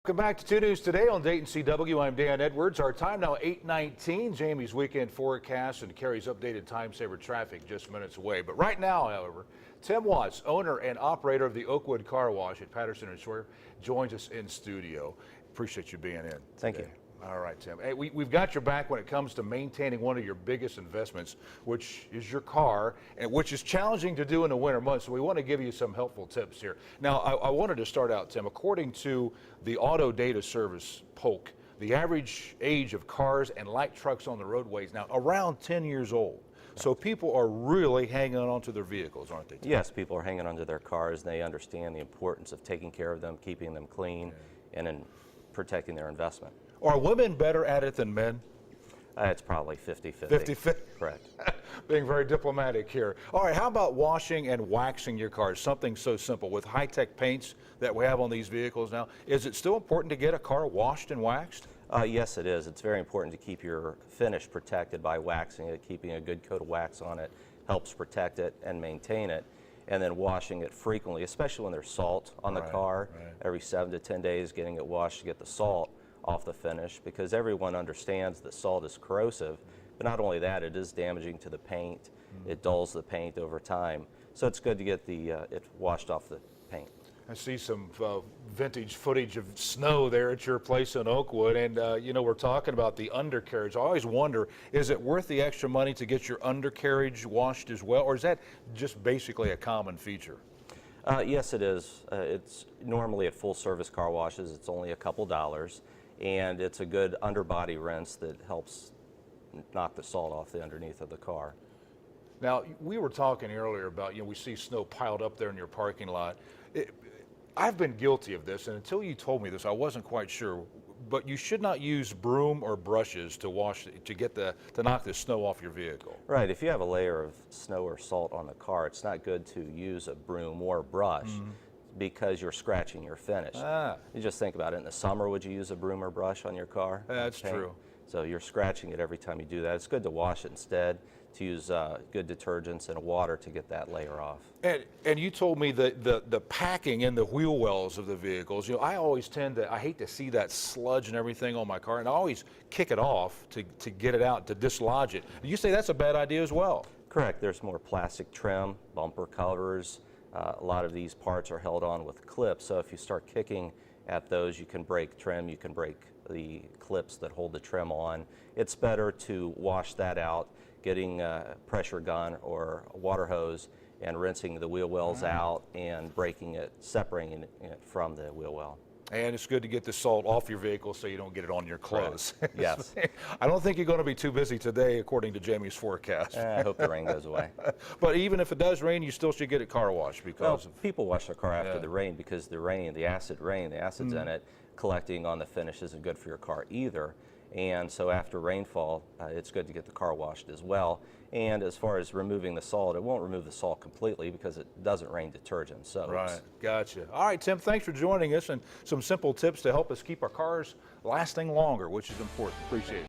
Welcome back to 2 News Today on Dayton CW. I'm Dan Edwards. Our time now 8:19. Jamie's weekend forecast and Carrie's updated time saver traffic just minutes away. But right now, however, Tim Watts, owner and operator of the Oakwood Car Wash at Patterson and Schroeder, joins us in studio. Appreciate you being in. Thank you. All right, Tim. Hey, we've got your back when it comes to maintaining one of your biggest investments, which is your car, and which is challenging to do in the winter months. So we want to give you some helpful tips here. Now, I wanted to start out, Tim. According to the Auto Data Service, Polk, the average age of cars and light trucks on the roadways now around 10 years old. So people are really hanging on to their vehicles, aren't they, Tim? Yes, people are hanging onto their cars. They understand the importance of taking care of them, keeping them clean, and in protecting their investment. Are women better at it than men? It's probably 50-50. 50-50. Correct. Being very diplomatic here. All right, how about washing and waxing your cars? Something so simple. With high-tech paints that we have on these vehicles now, is it still important to get a car washed and waxed? Yes, it is. It's very important to keep your finish protected by waxing it. Keeping a good coat of wax on it helps protect it and maintain it. And then washing it frequently, especially when there's salt on the car. Every 7 to 10 days, getting it washed to get the salt off the finish, because everyone understands that salt is corrosive, but not only that, it is damaging to the paint. It dulls the paint over time, so it's good to get it washed off the paint. I see some vintage footage of snow there at your place in Oakwood, and you know, we're talking about the undercarriage. I always wonder, is it worth the extra money to get your undercarriage washed as well, or is that just basically a common feature? Yes, it is. It's normally at full service car washes, it's only a couple dollars. And it's a good underbody rinse that helps knock the salt off the underneath of the car. Now, we were talking earlier about, you know, we see snow piled up there in your parking lot. I've been guilty of this, and until you told me this, I wasn't quite sure. But you should not use broom or brushes to knock the snow off your vehicle. Right. If you have a layer of snow or salt on the car, it's not good to use a broom or brush. Because you're scratching your finish. You just think about it. In the summer, would you use a broom or brush on your car? That's true. So you're scratching it every time you do that. It's good to wash it instead, to use good detergents and water to get that layer off. And you told me that the packing in the wheel wells of the vehicles, you know, I always I hate to see that sludge and everything on my car, and I always kick it off to get it out, to dislodge it. You say that's a bad idea as well? Correct. There's more plastic trim, bumper covers. A lot of these parts are held on with clips, so if you start kicking at those, you can break trim, you can break the clips that hold the trim on. It's better to wash that out, getting a pressure gun or a water hose and rinsing the wheel wells out and breaking it, separating it from the wheel well. And it's good to get the salt off your vehicle so you don't get it on your clothes. Yes. I don't think you're going to be too busy today, according to Jamie's forecast. I hope the rain goes away. But even if it does rain, you still should get a car wash because people wash their car after the rain, because the acid's in it, collecting on the finish isn't good for your car either. And so after rainfall, it's good to get the car washed as well. And as far as removing the salt, it won't remove the salt completely because it doesn't rain detergent. So right, gotcha. All right, Tim, thanks for joining us, and some simple tips to help us keep our cars lasting longer, which is important. Appreciate it.